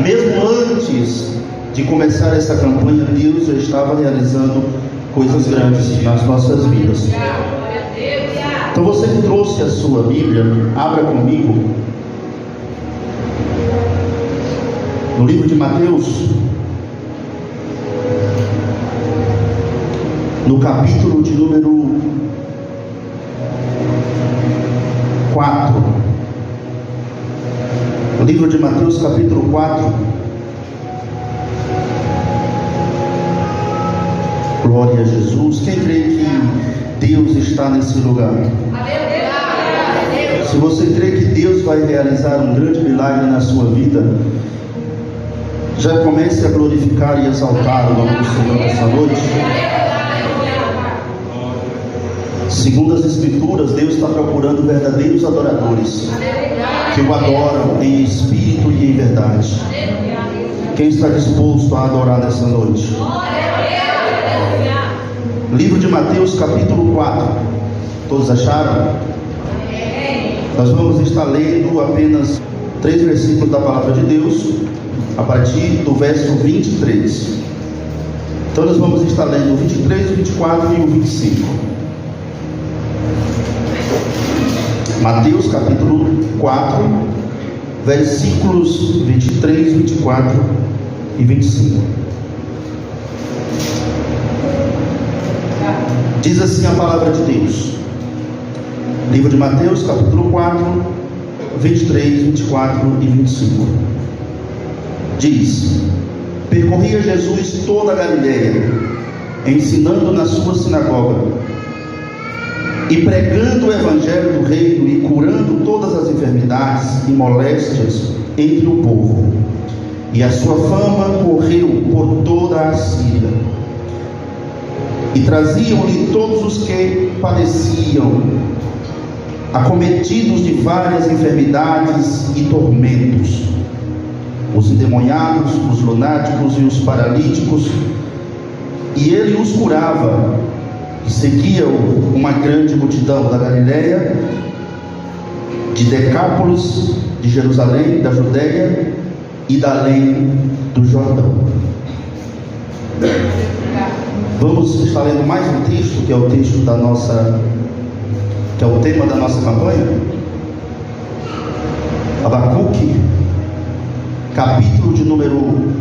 Mesmo antes de começar essa campanha, Deus já estava realizando coisas grandes nas nossas vidas. Então você que trouxe a sua Bíblia, abra comigo no livro de Mateus, no capítulo de número 4. O livro de Mateus, capítulo 4. Glória a Jesus. Quem crê que Deus está nesse lugar? Se você crê que Deus vai realizar um grande milagre na sua vida, já comece a glorificar e exaltar o nome do Senhor nessa noite. Segundo as Escrituras, Deus está procurando verdadeiros adoradores que o adoram em espírito e em verdade. Quem está disposto a adorar nessa noite? Livro de Mateus, capítulo 4. Todos acharam? Nós vamos estar lendo apenas 3 versículos da palavra de Deus, a partir do verso 23. Então nós vamos estar lendo o 23, o 24 e o 25. Mateus capítulo 4, versículos 23, 24 e 25. Diz assim a palavra de Deus. Livro de Mateus capítulo 4, 23, 24 e 25. Diz: percorria Jesus toda a Galileia, ensinando na sua sinagoga e pregando o evangelho do reino e curando todas as enfermidades e moléstias entre o povo. E a sua fama correu por toda a Síria. E traziam-lhe todos os que padeciam, acometidos de várias enfermidades e tormentos, os endemoniados, os lunáticos e os paralíticos, e ele os curava. E seguia-o uma grande multidão da Galileia, de Decápolis, de Jerusalém, da Judéia e da além do Jordão. Vamos estar lendo mais um texto, que é o texto da nossa, que é o tema da nossa campanha. Abacuque, capítulo de número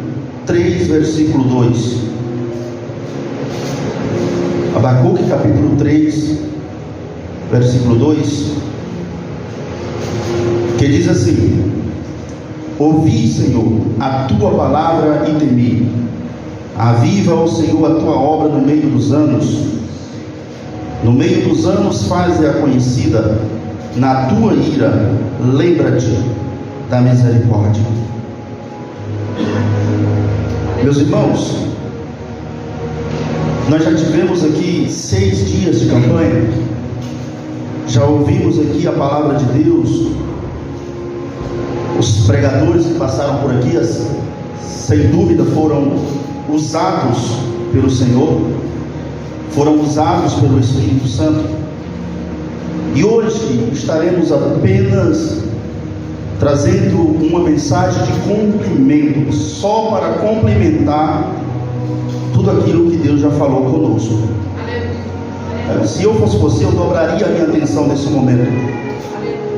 3, versículo 2. Abacuque capítulo 3, versículo 2, que diz assim: ouvi, Senhor, a tua palavra e temi. Aviva, ó Senhor, a tua obra no meio dos anos. No meio dos anos faze-a conhecida. Na tua ira lembra-te da misericórdia. Meus irmãos, nós já tivemos aqui 6 dias de campanha, já ouvimos aqui a palavra de Deus, os pregadores que passaram por aqui, sem dúvida foram usados pelo Senhor, foram usados pelo Espírito Santo, e hoje estaremos apenas trazendo uma mensagem de cumprimento, só para complementar tudo aquilo que Deus já falou conosco. Se eu fosse você, eu dobraria a minha atenção nesse momento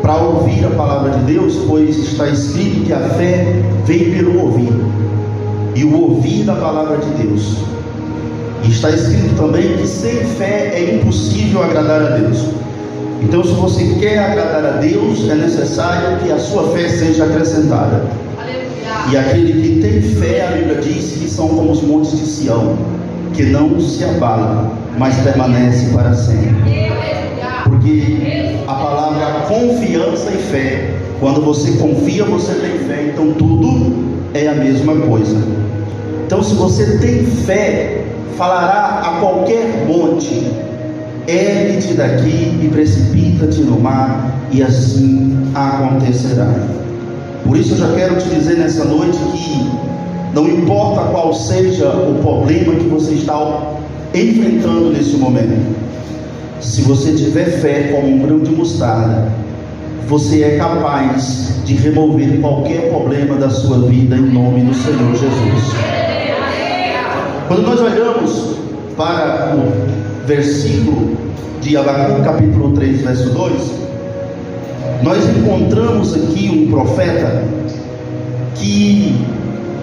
para ouvir a palavra de Deus, pois está escrito que a fé vem pelo ouvir, e o ouvir da palavra de Deus. E está escrito também que sem fé é impossível agradar a Deus. Então, se você quer agradar a Deus, é necessário que a sua fé seja acrescentada. E aquele que tem fé, a Bíblia diz que são como os montes de Sião, que não se abalam, mas permanecem para sempre. Porque a palavra confiança e fé, quando você confia, você tem fé, então tudo é a mesma coisa. Então, se você tem fé, falará a qualquer monte: ergue-te daqui e precipita-te no mar, e assim acontecerá. Por isso eu já quero te dizer nessa noite que não importa qual seja o problema que você está enfrentando nesse momento, se você tiver fé como um grão de mostarda, você é capaz de remover qualquer problema da sua vida em nome do Senhor Jesus. Quando nós olhamos para o versículo de Abacuque, capítulo 3, verso 2, nós encontramos aqui um profeta que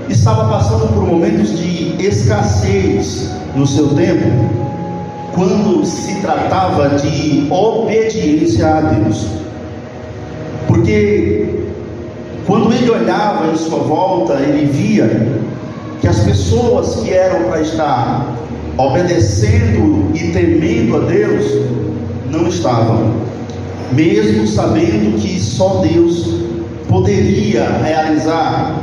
estava passando por momentos de escassez no seu tempo, quando se tratava de obediência a Deus. Porque quando ele olhava em sua volta, ele via que as pessoas que eram para estar obedecendo e temendo a Deus não estavam, mesmo sabendo que só Deus poderia realizar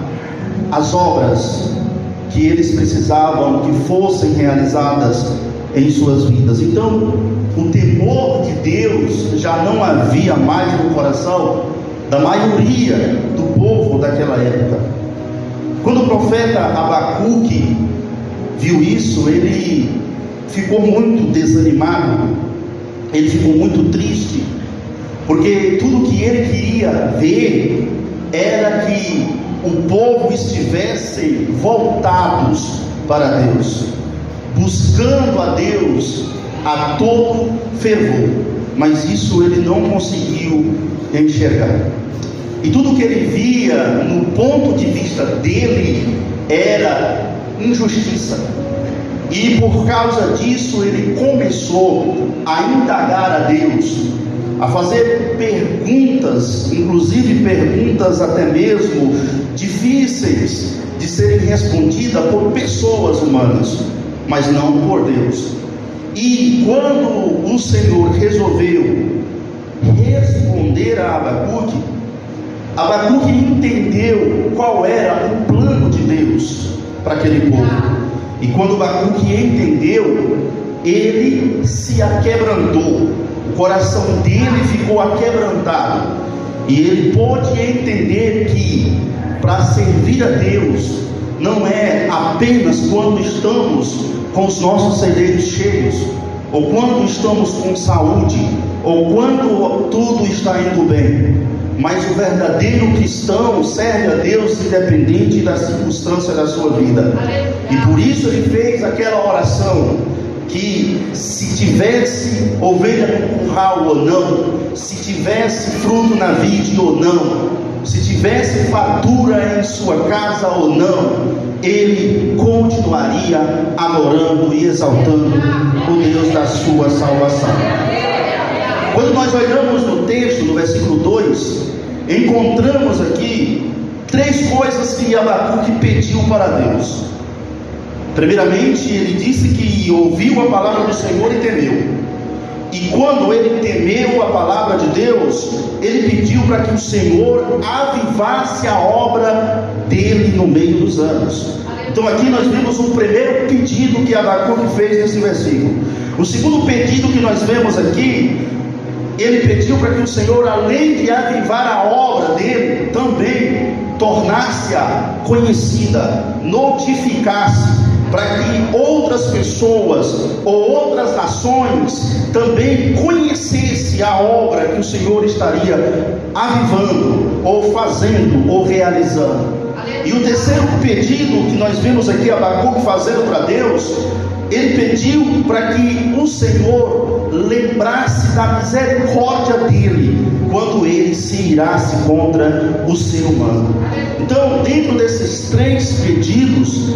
as obras que eles precisavam que fossem realizadas em suas vidas. Então, o temor de Deus já não havia mais no coração da maioria do povo daquela época. Quando o profeta Abacuque viu isso, ele ficou muito desanimado, ele ficou muito triste, porque tudo que ele queria ver era que o povo estivesse voltados para Deus, buscando a Deus a todo fervor, mas isso ele não conseguiu enxergar. E tudo que ele via no ponto de vista dele era injustiça, e por causa disso ele começou a indagar a Deus, a fazer perguntas, inclusive perguntas até mesmo difíceis de serem respondidas por pessoas humanas, mas não por Deus. E quando o Senhor resolveu responder a Abacuque, Abacuque entendeu qual era o plano de Deus para aquele povo. E quando Abacuque entendeu, ele se aquebrantou, o coração dele ficou aquebrantado, e ele pôde entender que para servir a Deus não é apenas quando estamos com os nossos celeiros cheios, ou quando estamos com saúde, ou quando tudo está indo bem, mas o verdadeiro cristão serve a Deus independente da circunstância da sua vida. E por isso ele fez aquela oração, que se tivesse ovelha no curral ou não, se tivesse fruto na vide ou não, se tivesse fartura em sua casa ou não, ele continuaria adorando e exaltando o Deus da sua salvação. Quando nós olhamos no texto, no versículo 2, encontramos aqui 3 coisas que Abacuque pediu para Deus. Primeiramente, ele disse que ouviu a palavra do Senhor e temeu. E quando ele temeu a palavra de Deus, ele pediu para que o Senhor avivasse a obra dele no meio dos anos. Então aqui nós vemos o primeiro pedido que Abacuque fez nesse versículo. O segundo pedido que nós vemos aqui, ele pediu para que o Senhor, além de avivar a obra dele, também tornasse-a conhecida, notificasse, para que outras pessoas ou outras nações também conhecessem a obra que o Senhor estaria avivando, ou fazendo, ou realizando. E o terceiro pedido que nós vemos aqui Abacuque fazendo para Deus, ele pediu para que o Senhor lembrasse da misericórdia dele quando ele se irasse contra o ser humano. Então, dentro desses 3 pedidos,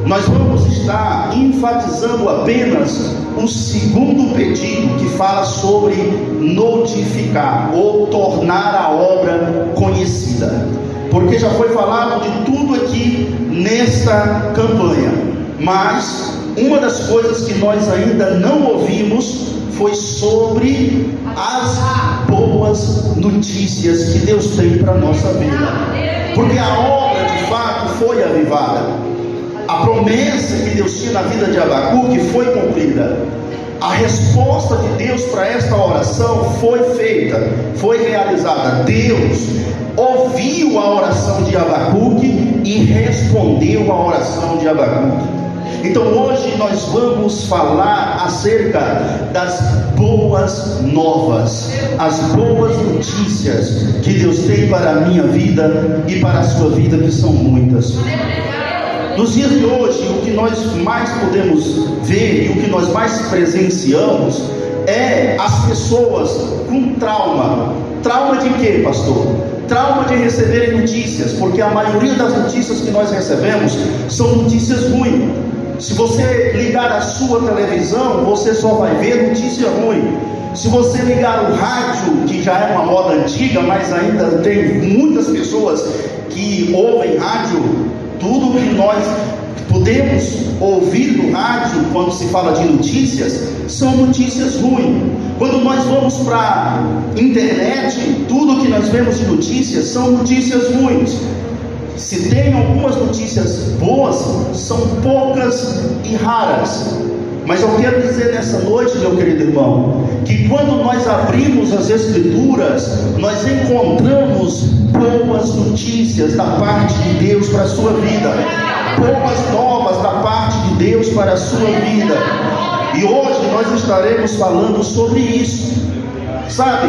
nós vamos estar enfatizando apenas o segundo pedido, que fala sobre notificar ou tornar a obra conhecida, porque já foi falado de tudo aqui nesta campanha, mas uma das coisas que nós ainda não ouvimos foi sobre as boas notícias que Deus tem para a nossa vida, porque a obra de fato foi avivada. A promessa que Deus tinha na vida de Abacuque foi cumprida. A resposta de Deus para esta oração foi feita, foi realizada. Deus ouviu a oração de Abacuque e respondeu a oração de Abacuque. Então hoje nós vamos falar acerca das boas novas, as boas notícias que Deus tem para a minha vida e para a sua vida, que são muitas. Nos dias de hoje, o que nós mais podemos ver e o que nós mais presenciamos é as pessoas com trauma. Trauma de quê, pastor? Trauma de receberem notícias, porque a maioria das notícias que nós recebemos são notícias ruins. Se você ligar a sua televisão, você só vai ver notícia ruim. Se você ligar o rádio, que já é uma moda antiga, mas ainda tem muitas pessoas que ouvem rádio, tudo que nós podemos ouvir no rádio, quando se fala de notícias, são notícias ruins. Quando nós vamos para a internet, tudo que nós vemos de notícias são notícias ruins. Se tem algumas notícias boas, são poucas e raras. Mas eu quero dizer nessa noite, meu querido irmão, que quando nós abrimos as Escrituras, nós encontramos boas notícias da parte de Deus para a sua vida, boas novas da parte de Deus para a sua vida. E hoje nós estaremos falando sobre isso. Sabe,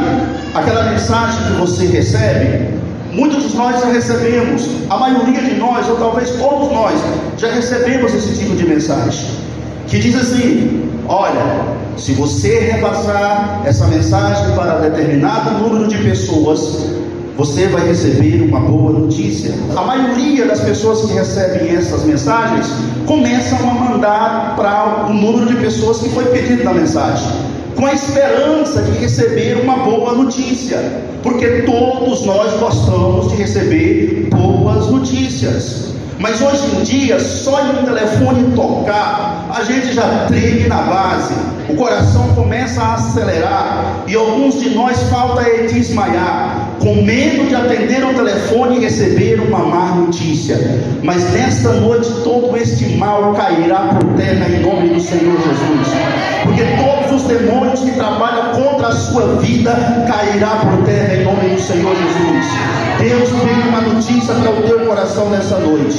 aquela mensagem que você recebe, muitos de nós já recebemos, a maioria de nós, ou talvez todos nós, já recebemos esse tipo de mensagem, que diz assim: olha, se você repassar essa mensagem para determinado número de pessoas, você vai receber uma boa notícia. A maioria das pessoas que recebem essas mensagens começam a mandar para o número de pessoas que foi pedido na mensagem, com a esperança de receber uma boa notícia, porque todos nós gostamos de receber boas notícias. Mas hoje em dia, só em um telefone tocar, a gente já treme na base, o coração começa a acelerar, e alguns de nós falta é desmaiar, com medo de atender o telefone e receber uma má notícia. Mas nesta noite todo este mal cairá por terra em nome do Senhor Jesus, porque todos os demônios que trabalham contra a sua vida cairá por terra em nome do Senhor Jesus. Deus tem uma notícia para o teu coração nessa noite.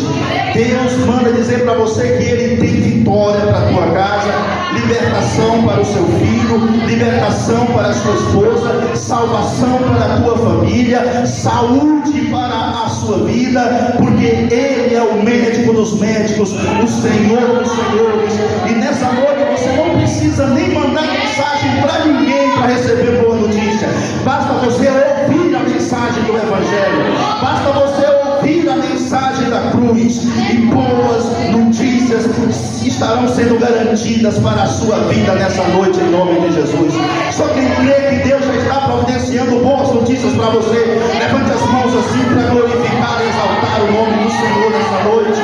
Deus manda dizer para você que Ele tem vitória para a tua casa, libertação para o seu filho, libertação para a sua esposa, salvação para a tua família, saúde para a sua vida, porque Ele é o médico dos médicos, o Senhor dos senhores. E nessa noite você não precisa nem mandar mensagem para ninguém para receber boa notícia. Basta você ouvir a mensagem do Evangelho, basta você ouvir a mensagem da cruz, e boas notícias estarão sendo garantidas para a sua vida nessa noite em nome de Jesus. Só quem crê que Deus já está providenciando boas notícias para você, levante as mãos assim para glorificar e exaltar o nome do Senhor nessa noite.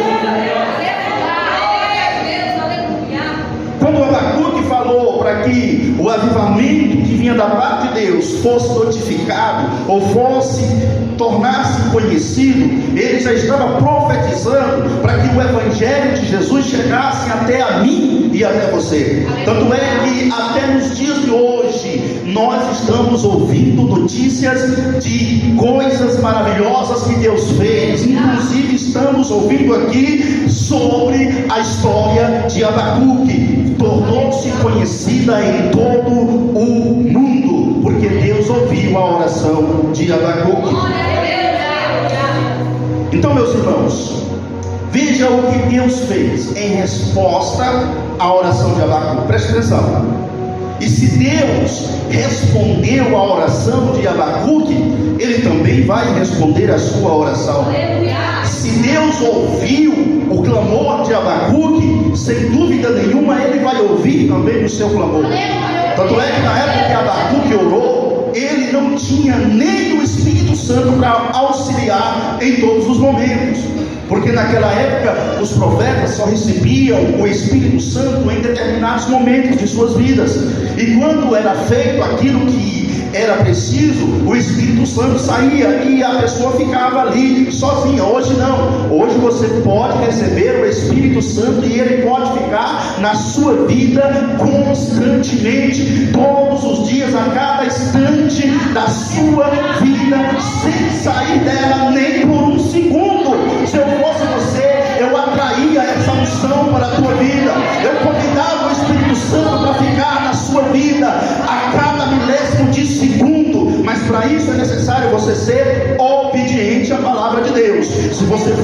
Quando Abacuque falou para que o avivamento que vinha da parte de Deus fosse notificado, ou fosse tornar-se conhecido, ele já estava profetizando para que o Evangelho de Jesus chegasse até a mim e até você. Tanto é que até nos dias de hoje nós estamos ouvindo notícias de coisas maravilhosas que Deus fez. Inclusive estamos ouvindo aqui sobre a história de Abacuque. Tornou-se conhecida em todo o mundo, porque Deus ouviu a oração de Abacuque. Então, meus irmãos, veja o que Deus fez em resposta à oração de Abacuque. Preste atenção. E se Deus respondeu à oração de Abacuque, Ele também vai responder a sua oração. Se Deus ouviu o clamor de Abacuque, sem dúvida nenhuma Ele vai ouvir também o seu clamor. Tanto é que na época que Abacuque orou, ele não tinha nem o Espírito Santo para auxiliar em todos os momentos, porque naquela época os profetas só recebiam o Espírito Santo em determinados momentos de suas vidas, e quando era feito aquilo que era preciso, o Espírito Santo saía e a pessoa ficava ali sozinha. Hoje não, hoje você pode receber o Espírito Santo e ele pode ficar na sua vida constantemente, todos os dias, a cada instante da sua vida, sem sair dela nem por um segundo. Se eu fosse você, eu atraía essa unção para a tua vida.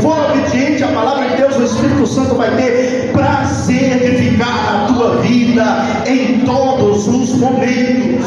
for obediente à palavra de Deus, o Espírito Santo vai ter prazer de ficar na tua vida em todos os momentos.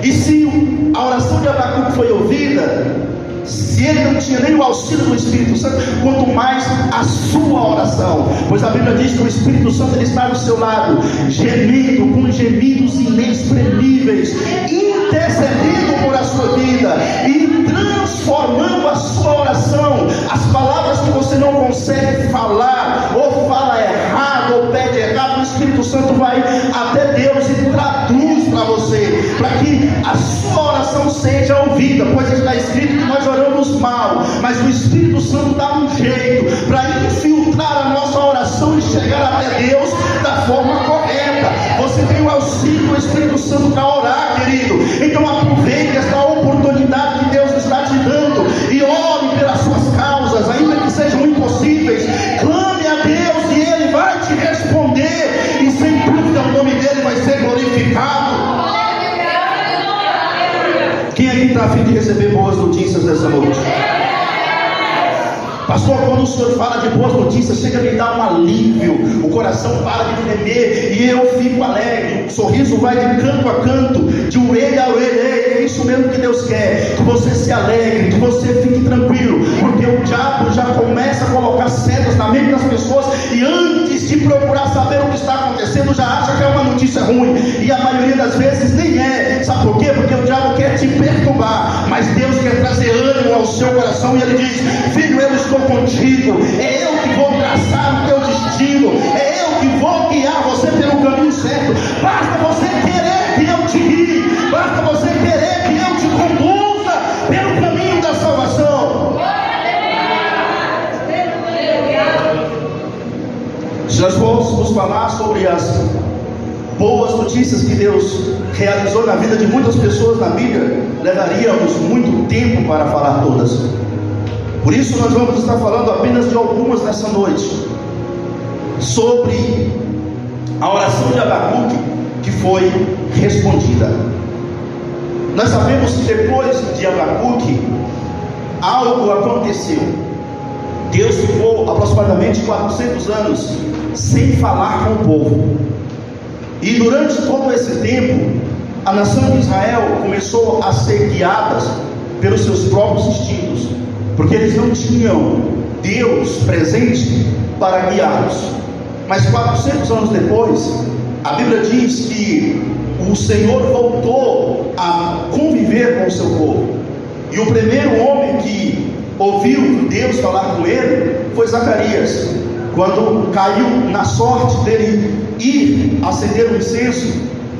E se a oração de Abacuque foi ouvida, se ele não tinha nem o auxílio do Espírito Santo, quanto mais a sua oração, pois a Bíblia diz que o Espírito Santo ele está do seu lado, gemendo com gemidos inexprimíveis, intercedendo por a sua vida e transformando a sua oração. As palavras que você não consegue falar, ou fala errado, ou pede errado, o Espírito Santo vai até Deus e traduz para você, para que a sua oração seja ouvida, pois está escrito que nós oramos mal, mas o Espírito Santo dá um jeito para infiltrar a nossa oração e chegar até Deus da forma correta. Você tem o auxílio do Espírito Santo para orar, querido. Então aproveite esta oportunidade que Deus está te dando e ore pelas suas causas, ainda que sejam impossíveis. Clame a Deus e Ele vai te responder, e sem dúvida o nome dele vai ser glorificado. Quem aqui está a fim de receber boas notícias nessa noite? Pastor, quando o senhor fala de boas notícias, chega a me dar um alívio, o coração para de tremer e eu fico alegre, o sorriso vai de canto a canto, de orelha a orelha. É isso mesmo que Deus quer, que você se alegre, que você fique tranquilo, porque o diabo já começa a colocar setas na mente das pessoas e antes de procurar saber o que está acontecendo, já acha que é uma notícia ruim, e a maioria das vezes nem é. Sabe por quê? Porque o diabo quer te perturbar, mas Deus quer trazer ânimo ao seu coração, e Ele diz: filho, eu estou contigo, é eu que vou traçar o teu destino, é eu que vou guiar você pelo caminho certo. Basta você querer que eu te guie, basta você querer que eu te conduza pelo caminho da salvação. Se nós fôssemos falar sobre as boas notícias que Deus realizou na vida de muitas pessoas na Bíblia, levaríamos muito tempo para falar todas. Por isso nós vamos estar falando apenas de algumas nessa noite, sobre a oração de Abacuque que foi respondida. Nós sabemos que depois de Abacuque, algo aconteceu. Deus ficou aproximadamente 400 anos sem falar com o povo. E durante todo esse tempo, a nação de Israel começou a ser guiada pelos seus próprios instintos, porque eles não tinham Deus presente para guiá-los. Mas 400 anos depois, a Bíblia diz que o Senhor voltou a conviver com o seu povo. E o primeiro homem que ouviu Deus falar com ele foi Zacarias. Quando caiu na sorte dele ir acender o incenso,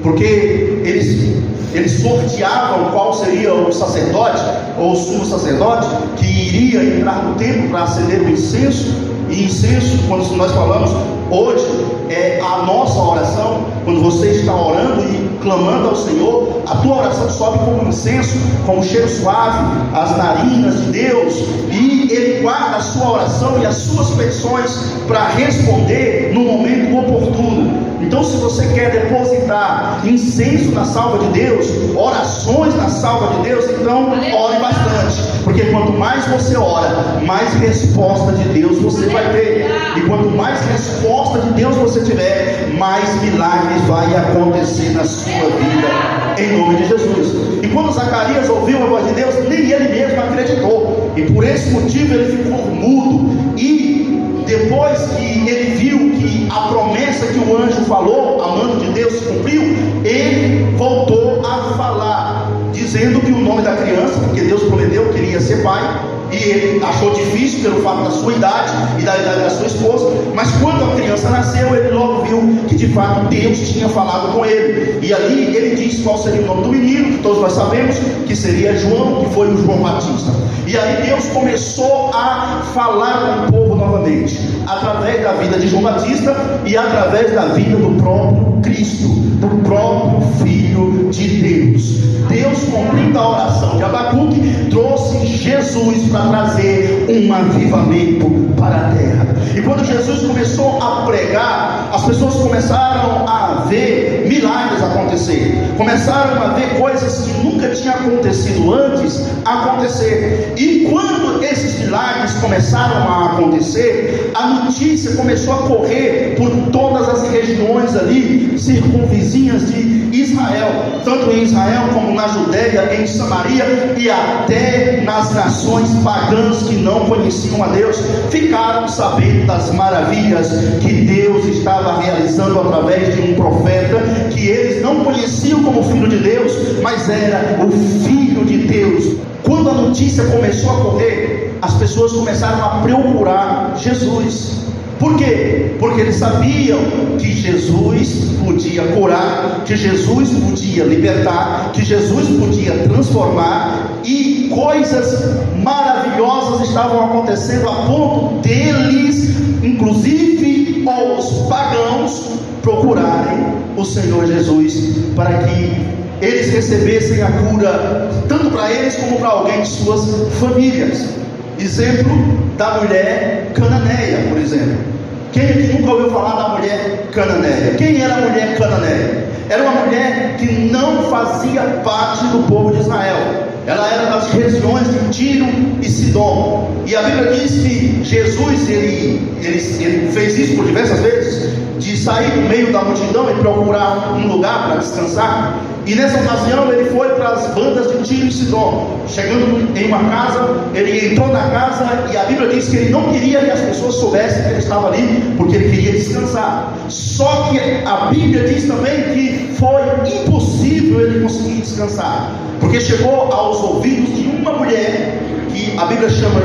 porque eles sorteavam qual seria o sacerdote, ou o sumo sacerdote, que iria entrar no templo para acender o incenso. E incenso, quando nós falamos hoje, é a nossa oração. Quando você está orando e clamando ao Senhor, a tua oração sobe como incenso, como cheiro suave, as narinas de Deus, e Ele guarda a sua oração e as suas petições para responder no momento oportuno. Então, se você quer depositar incenso na salva de Deus, orações na salva de Deus, então ore bastante, porque quanto mais você ora, mais resposta de Deus você vai ter, e quanto mais resposta de Deus você tiver, mais milagres vai acontecer na sua vida, em nome de Jesus. E quando Zacarias ouviu a voz de Deus, nem ele mesmo acreditou, e por esse motivo ele ficou mudo. E depois que ele viu que a promessa que o anjo falou, a mão de Deus, se cumpriu, ele voltou a falar, dizendo que o nome da criança, porque Deus prometeu que ele ia ser pai, e ele achou difícil pelo fato da sua idade e da idade da sua esposa. Mas quando a criança nasceu, ele logo viu que de fato Deus tinha falado com ele, e ali ele disse qual seria o nome do menino, que todos nós sabemos que seria João, que foi o João Batista. E aí Deus começou a falar com o povo novamente, através da vida de João Batista e através da vida do próprio Cristo, do próprio Filho de Deus. Deus, cumprindo a oração de Abacuque, trouxe Jesus para trazer um avivamento para a terra. E quando Jesus começou a pregar, as pessoas começaram a ver milagres acontecer, começaram a ver coisas que nunca tinham acontecido antes acontecer. E quando esses milagres começaram a acontecer, a notícia começou a correr por todas as regiões ali circunvizinhas de Israel, tanto em Israel como na Judéia, em Samaria e até nas nações pagãs que não conheciam a Deus, ficaram sabendo das maravilhas que Deus estava realizando através de um profeta que eles não conheciam como filho de Deus, mas era o Filho de Deus. Quando a notícia começou a correr, as pessoas começaram a procurar Jesus. Por quê? Porque eles sabiam que Jesus podia curar, que Jesus podia libertar, que Jesus podia transformar, e coisas maravilhosas estavam acontecendo a ponto deles, inclusive os pagãos, procurarem o Senhor Jesus para que eles recebessem a cura, tanto para eles como para alguém de suas famílias. Exemplo da mulher cananeia, por exemplo. Quem aqui nunca ouviu falar da mulher cananeia? Quem era a mulher cananeia? Era uma mulher que não fazia parte do povo de Israel. Ela era das regiões de Tiro e Sidom. E a Bíblia diz que Jesus ele fez isso por diversas vezes, de sair do meio da multidão e procurar um lugar para descansar. E nessa ocasião ele foi para as bandas de Tiro e Sidom. Chegando em uma casa, ele entrou na casa e a Bíblia diz que ele não queria que as pessoas soubessem que ele estava ali, porque ele queria descansar. Só que a Bíblia diz também que foi impossível ele conseguir descansar, porque chegou aos ouvidos de uma mulher, que a Bíblia chama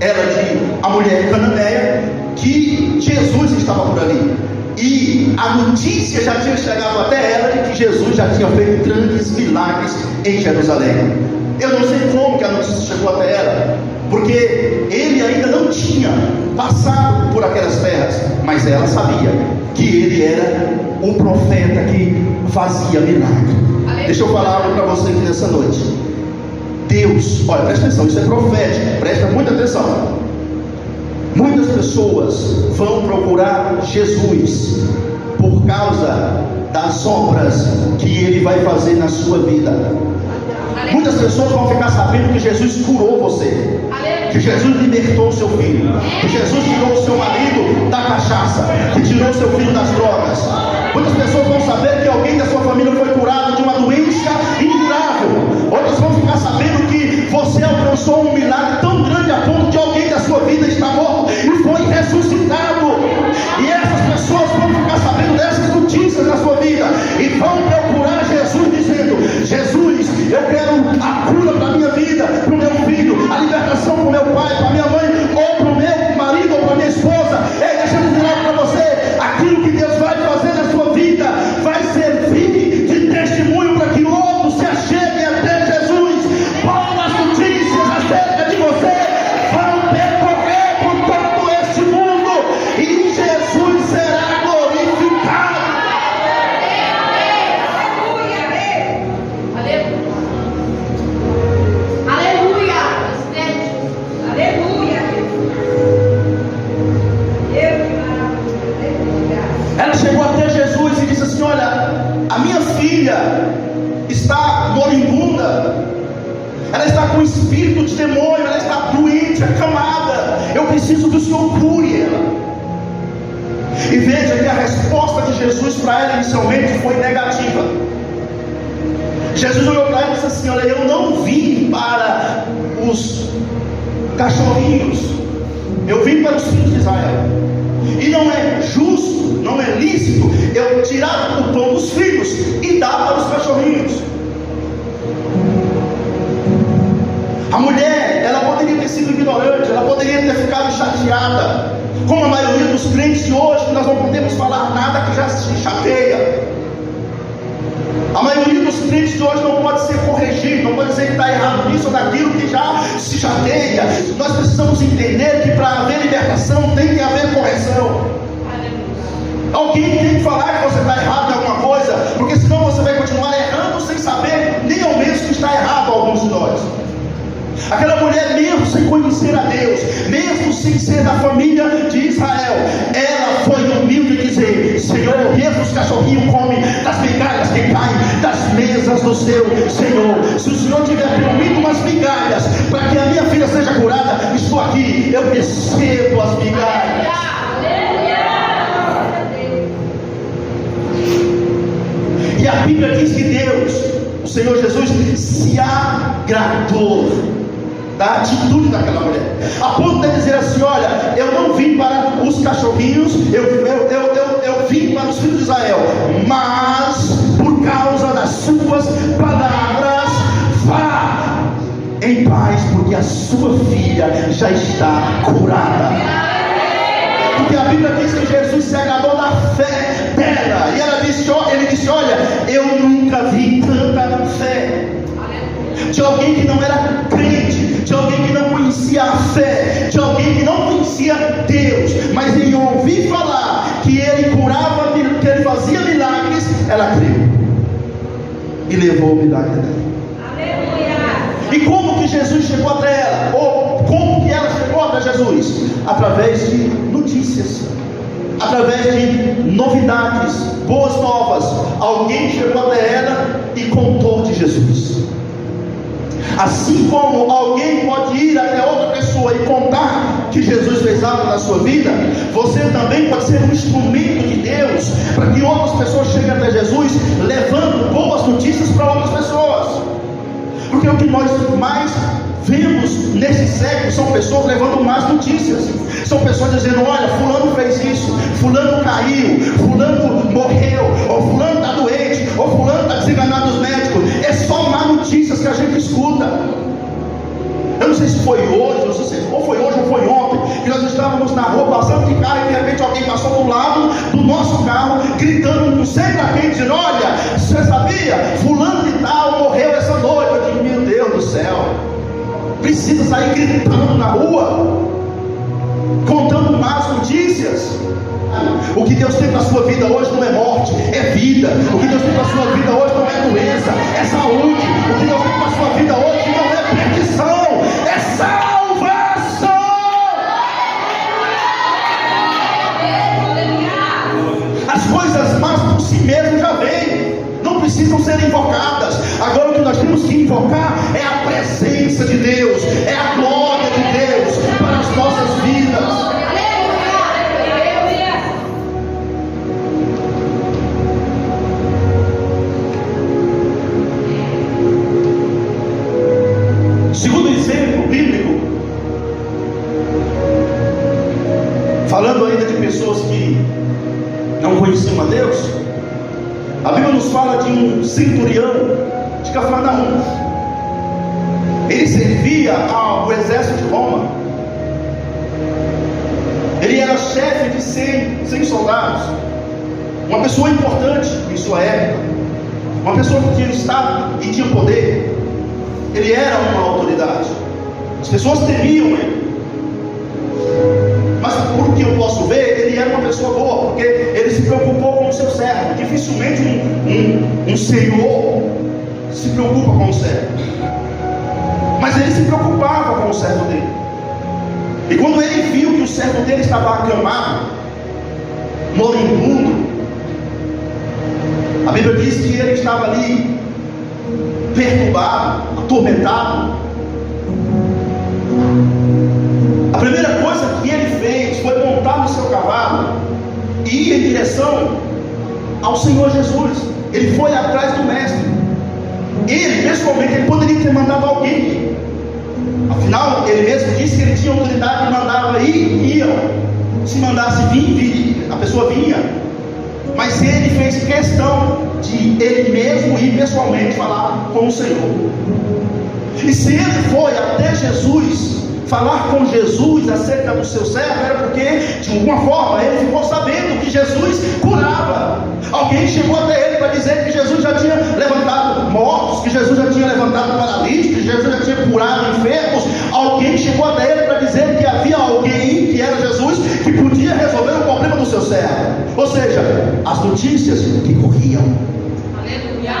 ela de a mulher cananeia, que Jesus estava por ali. E a notícia já tinha chegado até ela de que Jesus já tinha feito grandes milagres em Jerusalém. Eu não sei como que a notícia chegou até ela, porque ele ainda não tinha passado por aquelas terras, mas ela sabia que ele era um profeta que fazia milagre. Deixa eu falar algo para você aqui nessa noite. Deus, olha, presta atenção, isso é profético, presta muita atenção. Muitas pessoas vão procurar Jesus por causa das obras que ele vai fazer na sua vida. Muitas pessoas vão ficar sabendo que Jesus curou você, que Jesus libertou o seu filho, que Jesus tirou o seu marido da cachaça, que tirou o seu filho das drogas. Muitas pessoas vão saber que alguém da sua família foi curado de uma doença incurável. Outras vão ficar sabendo que você alcançou um milagre tão grande a ponto de alguém da sua vida estar morto e foi ressuscitado. E essas pessoas vão ficar sabendo dessas notícias na sua vida e vão procurar Jesus dizendo: Jesus, eu quero a cura para a minha vida, para o meu filho, a libertação para o meu pai, para a minha mãe, ou para o meu marido, ou para a minha esposa. Ei, deixa eu dizer algo para você: aquilo que Deus vai fazer na sua vida vai servir de testemunho para que outros se acheguem até Jesus. Boas notícias acerca de você vão percorrer por todo este mundo e Jesus será glorificado. Ela chegou até Jesus e disse assim: olha, a minha filha está moribunda, ela está com espírito de demônio, ela está doente, acamada, eu preciso que o Senhor cure ela. E veja que a resposta de Jesus para ela inicialmente foi negativa. Jesus olhou para ela e disse assim: olha, eu não vim para os cachorrinhos, eu vim para os filhos de Israel. E não é justo, não é lícito eu tirar o pão dos filhos e dar para os cachorrinhos. A mulher, ela poderia ter sido ignorante, ela poderia ter ficado chateada, como a maioria dos crentes de hoje, que nós não podemos falar nada que já se chateia. A maioria dos crentes de hoje não pode ser corrigido, não pode dizer que está errado nisso ou daquilo, que já se chateia. Nós precisamos entender que para haver libertação tem que haver correção. Alguém tem que falar que você está errado em alguma coisa, porque senão você vai continuar errando sem saber nem ao menos que está errado alguns de nós. Aquela mulher, mesmo sem conhecer a Deus, sem ser da família de Israel, ela foi humilde e dizer: Senhor, mesmo os cachorrinhos comem das migalhas que caem das mesas do seu Senhor. Se o Senhor tiver permitido umas migalhas para que a minha filha seja curada, estou aqui, eu recebo as migalhas. E a Bíblia diz que Deus, o Senhor Jesus, se agradou da atitude daquela mulher, a ponto de dizer assim: olha, eu não vim para os cachorrinhos, eu vim para os filhos de Israel, mas por causa das suas palavras, vá em paz, porque a sua filha já está curada. Porque a Bíblia diz que Jesus se agradou da fé dela, e ele disse: olha, eu nunca vi tanta fé de alguém que não era crente, de alguém que não conhecia a fé, de alguém que não conhecia Deus, mas em ouvir falar que ele curava, que ele fazia milagres, ela creu e levou o milagre dela. E como que Jesus chegou até ela? Ou como que ela chegou até Jesus? Através de notícias, através de novidades, boas novas. Alguém chegou até ela e contou de Jesus. Assim como alguém pode ir até outra pessoa e contar que Jesus fez algo na sua vida, você também pode ser um instrumento de Deus para que outras pessoas cheguem até Jesus, levando boas notícias para outras pessoas. Porque o que nós mais vemos nesse século são pessoas levando más notícias. São pessoas dizendo: olha, fulano fez isso, fulano caiu, fulano morreu, ou fulano está doente, ou fulano está desenganado dos médicos. É só má notícias que a gente escuta. Eu não sei se foi hoje, não sei se ou foi hoje ou foi ontem, que nós estávamos na rua passando de carro e de repente alguém passou do lado do nosso carro, gritando não sei para quem, dizendo: olha, você sabia? Fulano de tal morreu essa noite. Eu digo: meu Deus do céu, precisa sair gritando na rua, contando más notícias? O que Deus tem para a sua vida hoje não é morte, é vida. O que Deus tem para a sua vida hoje não é doença, é saúde. O que Deus tem para a sua vida hoje não é perdição, é salvação. As coisas más por si mesmas já vêm, não precisam ser invocadas. Agora o que nós temos que invocar é a presença de Deus, é a glória de Deus para as nossas vidas. Segundo exemplo bíblico, falando ainda de pessoas que não conheciam a Deus, a Bíblia nos fala de um centurião de Cafarnaum. Ele servia ao exército de Roma. Ele era chefe de 100 soldados, uma pessoa importante em sua época, uma pessoa que tinha estado e tinha poder. Ele era uma autoridade, as pessoas temiam ele. Mas por que eu posso ver, ele era uma pessoa boa, porque ele se preocupou com o seu servo. Dificilmente um senhor se preocupa com o servo, mas ele se preocupava com o servo dele. E quando ele viu que o servo dele estava acamado, moribundo, a Bíblia diz que ele estava ali perturbado, atormentado. A primeira coisa que ele fez foi montar no seu cavalo e ir em direção ao Senhor Jesus. Ele foi atrás do mestre. Ele, pessoalmente, ele poderia ter mandado alguém. Afinal, ele mesmo disse que ele tinha autoridade e mandava ir, iam. Se mandasse vir, a pessoa vinha. Mas ele fez questão de ele mesmo ir pessoalmente falar com o Senhor. E se ele foi até Jesus, falar com Jesus acerca do seu servo, era porque de alguma forma ele ficou sabendo que Jesus curava. Alguém chegou até ele para dizer que Jesus já tinha levantado mortos, que Jesus já tinha levantado paralíticos, que Jesus já tinha curado enfermos. Alguém chegou até ele para dizer que havia alguém, que era Jesus, que podia resolver o problema do seu servo. Ou seja, as notícias que corriam. Aleluia.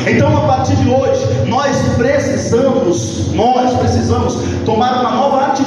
Então, a partir de hoje, nós precisamos tomar uma nova atitude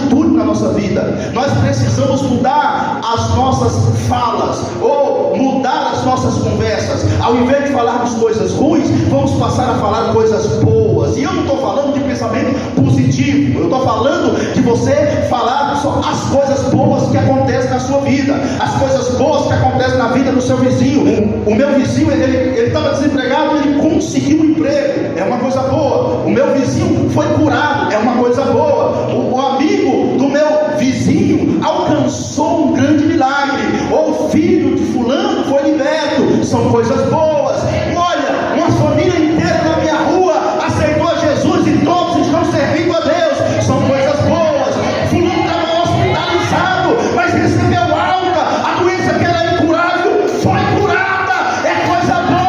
falarmos coisas ruins, vamos passar a falar coisas boas. E eu não estou falando de pensamento positivo, eu estou falando de você falar só as coisas boas que acontecem na sua vida, as coisas boas que acontecem na vida do seu vizinho. O meu vizinho, ele estava desempregado, ele conseguiu um emprego, é uma coisa boa. O meu vizinho foi curado, é uma coisa boa. O amigo do meu vizinho alcançou um grande milagre, ou o filho de fulano foi liberto, são coisas boas. Olha, uma família inteira na minha rua aceitou a Jesus e todos estão servindo a Deus, são coisas boas. Fulano estava hospitalizado, mas recebeu alta, a doença que era incurável foi curada, é coisa boa.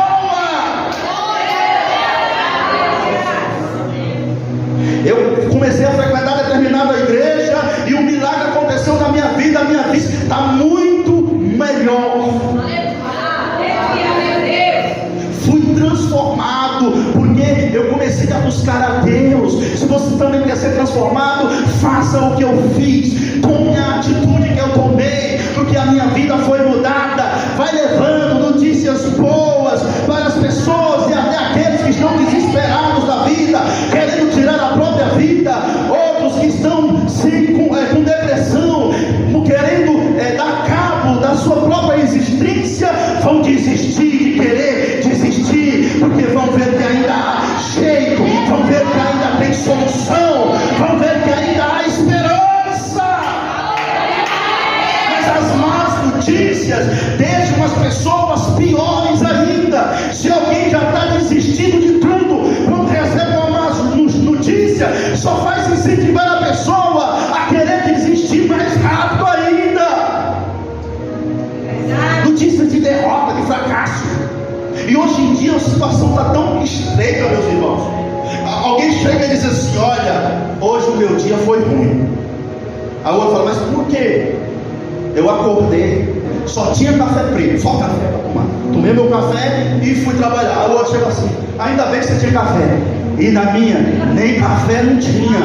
Eu comecei a frequentar determinada igreja e um milagre aconteceu na minha vida, a minha vida está muito melhor. Fui transformado, porque eu comecei a buscar a Deus. Se você também quer ser transformado, faça o que eu fiz, tome a atitude que eu tomei, porque a minha vida foi mudada. Vai levando notícias boas para as pessoas e até aqueles que estão desesperados da vida, querendo tirar a própria vida, outros que estão com depressão, querendo dar cabo da sua própria existência, vão desistir de querer desistir, porque vão ver que ainda há jeito, vão ver que ainda tem solução, vão ver que ainda há esperança. Mas as más notícias deixam as pessoas piores ainda. Se alguém já está desistindo de tudo, quando recebe uma má notícia, só faz incentivar a pessoa a querer desistir mais rápido ainda. Notícias de derrota, de fracasso. E hoje em dia a situação está tão estreita, meus irmãos. Alguém chega e diz assim: olha, hoje o meu dia foi ruim. A outra fala: mas por quê? Eu acordei, só tinha café preto, só café para tomar. Tomei meu café e fui trabalhar. A outra chega assim: ainda bem que você tinha café. E na minha, nem café não tinha.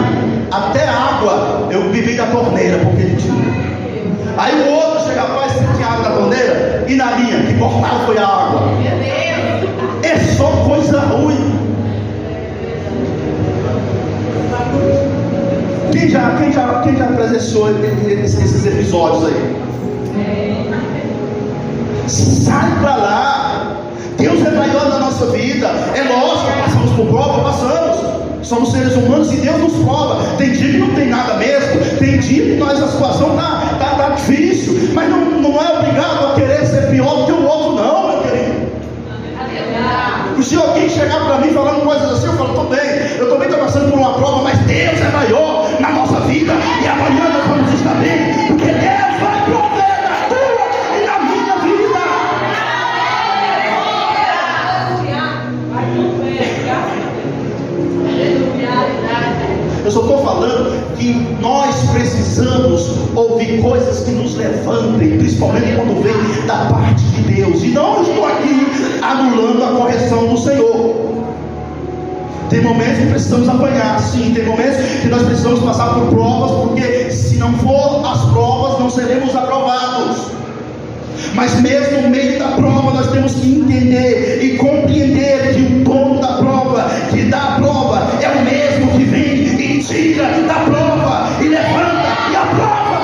Até água eu bebi da torneira, porque ele tinha. Aí o outro chega: rapaz, você tinha água da torneira? E na minha, que cortado foi a água. É só coisa ruim. Quem já presenciou esses episódios aí? Sai pra lá. Deus é maior na nossa vida. É lógico, passamos por prova, passamos. Somos seres humanos e Deus nos prova. Tem dia que não tem nada mesmo. Tem dia que a situação tá difícil. Mas não é obrigado a querer ser pior do que o outro, não, meu querido. E se alguém chegar para mim falando coisas assim, eu falo: eu também estou passando por uma prova, mas Deus é maior na nossa vida. E amanhã nós vamos estar bem, porque Deus vai prover na tua e na minha vida. Eu só estou falando que nós precisamos ouvir coisas que nos levantem, principalmente quando vem da parte de Deus. E não estou aqui anulando a correção do Senhor. Tem momentos que precisamos apanhar, sim. Tem momentos que nós precisamos passar por provas, porque se não for as provas, não seremos aprovados. Mas mesmo no meio da prova, nós temos que entender e compreender que o dono da prova, que dá a prova, é o mesmo que vem e tira da prova e levanta e aprova.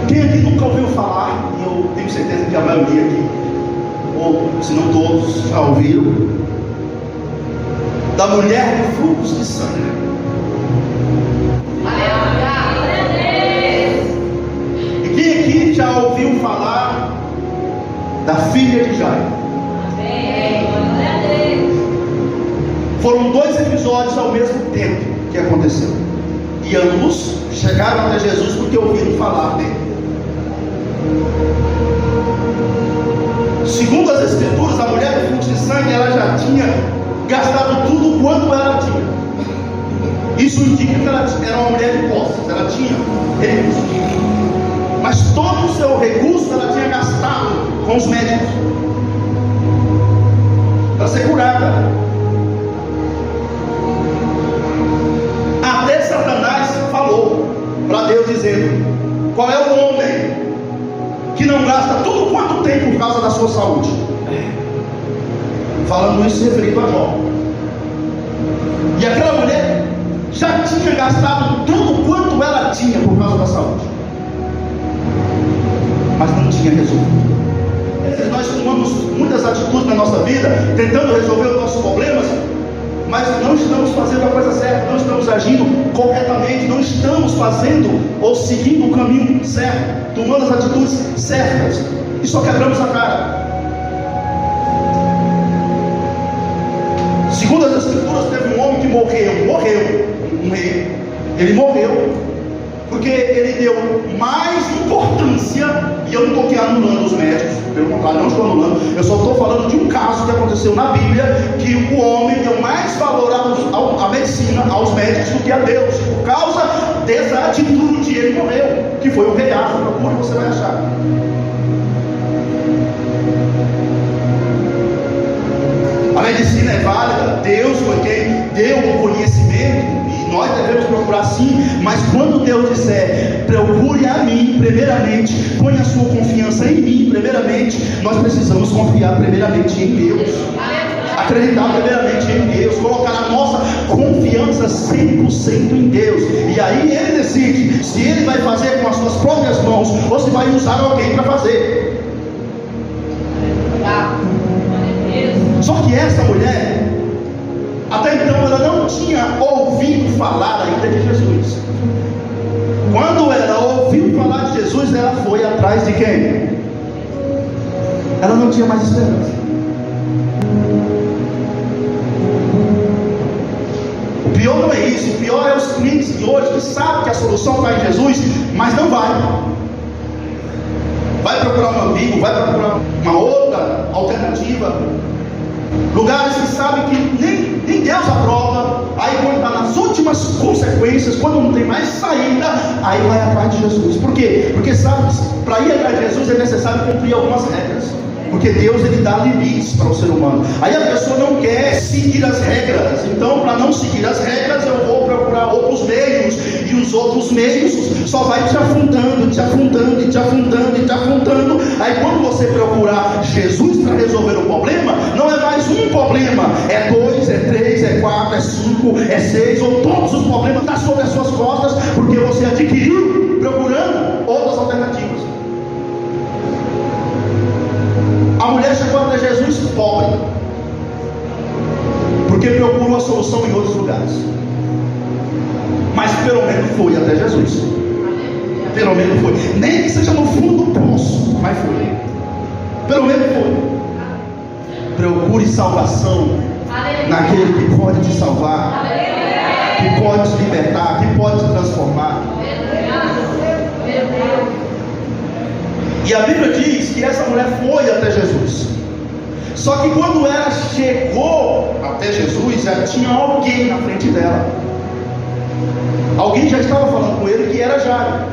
Quem aqui nunca ouviu falar, e eu tenho certeza que a maioria aqui, ou se não todos, já ouviram, da mulher de fluxo de sangue? E quem aqui já ouviu falar da filha de Jairo? Foram 2 episódios ao mesmo tempo que aconteceu, e ambos chegaram até Jesus porque ouviram falar dele. Segundo as escrituras, a mulher do fluxo de sangue, ela já tinha gastado tudo quanto ela tinha. Isso indica que ela era uma mulher de posses, ela tinha recursos, mas todo o seu recurso ela tinha gastado com os médicos para ser curada. Até Satanás falou para Deus dizendo: qual é o homem sua saúde. Falando isso referido a Jó. E aquela mulher já tinha gastado tudo quanto ela tinha por causa da saúde, mas não tinha resolvido. Nós tomamos muitas atitudes na nossa vida tentando resolver os nossos problemas, mas não estamos fazendo a coisa certa, não estamos agindo corretamente, não estamos fazendo ou seguindo o caminho certo, tomando as atitudes certas, e só quebramos a cara. Segundo as Escrituras, teve um homem que morreu, um rei. Ele morreu porque ele deu mais importância, e eu não estou aqui anulando os médicos, pelo contrário, não estou anulando, eu só estou falando de um caso que aconteceu na Bíblia, que o homem deu mais valor à medicina, aos médicos, do que a Deus. Por causa dessa atitude, ele morreu, que foi o rei Asa. Procure, você vai achar. A medicina é válida, Deus foi quem deu o conhecimento, e nós devemos procurar sim, mas quando Deus disser, procure a mim primeiramente, ponha a sua confiança em mim primeiramente, nós precisamos confiar primeiramente em Deus, acreditar primeiramente em Deus, colocar a nossa confiança 100% em Deus, e aí Ele decide se Ele vai fazer com as suas próprias mãos, ou se vai usar alguém para fazer. Só que essa mulher, até então, ela não tinha ouvido falar ainda de Jesus. Quando ela ouviu falar de Jesus, ela foi atrás de quem? Ela não tinha mais esperança. O pior não é isso, o pior é os crentes de hoje que sabem que a solução está em Jesus, mas não vai. Vai procurar um amigo, vai procurar uma outra alternativa. Lugares que sabem que nem Deus aprova. Aí quando está nas últimas consequências, quando não tem mais saída, aí vai atrás de Jesus. Por quê? Porque sabe, para ir atrás de Jesus é necessário cumprir algumas regras, porque Deus ele dá limites para o ser humano. Aí a pessoa não quer seguir as regras, então para não seguir as regras eu vou procurar outros meios, e os outros meios só vai te afundando, te afundando, e te afundando, e te afundando. Aí quando você procurar Jesus para resolver o problema, não é mais um problema, é 2, é 3, é 4, é 5, é 6, ou todos os problemas estão sobre as suas costas, porque você adquiriu procurando outras alternativas. A mulher chegou até Jesus pobre, porque procurou a solução em outros lugares, mas pelo menos foi até Jesus. Pelo menos foi, nem que seja no fundo do poço, mas foi. Pelo menos foi. Procure salvação naquele que pode te salvar, que pode te libertar, que pode te transformar. E a Bíblia diz que essa mulher foi até Jesus. Só que quando ela chegou até Jesus, já tinha alguém na frente dela. Alguém já estava falando com ele, que era Jairo,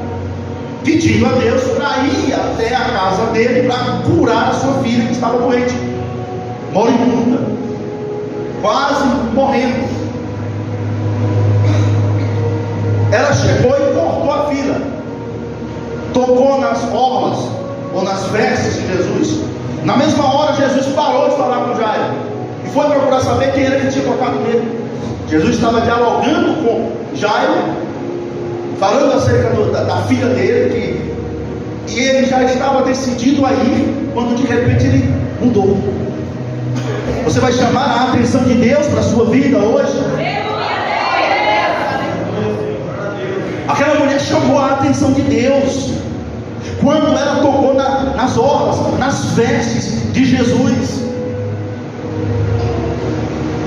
pedindo a Deus para ir até a casa dele para curar a sua filha que estava doente, moribunda, quase morrendo. Ela chegou e cortou a fila, tocou nas orlas ou nas vestes de Jesus. Na mesma hora Jesus parou de falar com Jairo e foi procurar saber quem era que tinha tocado nele. Jesus estava dialogando com Jairo, falando acerca da filha dele, e ele já estava decidido a ir, quando de repente ele mudou. Você vai chamar a atenção de Deus para a sua vida hoje? Aquela mulher chamou a atenção de Deus quando ela tocou nas orlas, nas vestes de Jesus.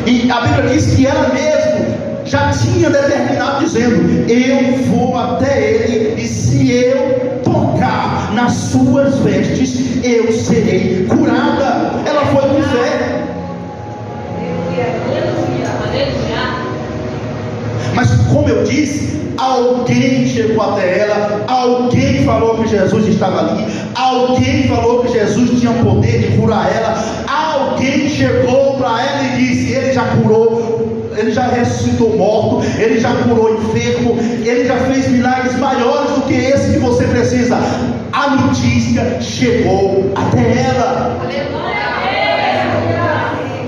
E a Bíblia diz que ela mesma já tinha determinado, dizendo: eu vou até ele, e se eu tocar nas suas vestes, eu serei curada. Ela foi com fé. Mas como eu disse, alguém chegou até ela, alguém falou que Jesus estava ali, alguém falou que Jesus tinha poder de curar ela, alguém chegou para ela e disse: ele já curou, ele já ressuscitou morto, ele já curou enfermo, ele já fez milagres maiores do que esse que você precisa. a notícia chegou até ela.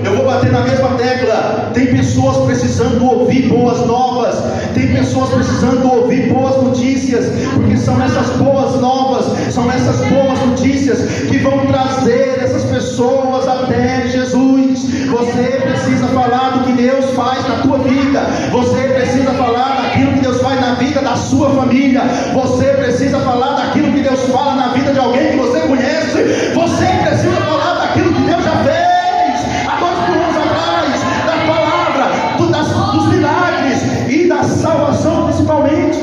Eu vou bater na mesma tecla. Tem pessoas precisando ouvir boas novas. Tem pessoas precisando ouvir boas notícias. Porque são essas boas novas, são essas boas notícias que vão trazer essas pessoas até Jesus. Você precisa falar do que Deus faz na tua vida. Você precisa falar daquilo que Deus faz na vida da sua família. Você precisa falar daquilo que Deus fala na vida de alguém que você conhece. Você precisa falar daquilo que Deus já fez dos milagres e da salvação principalmente.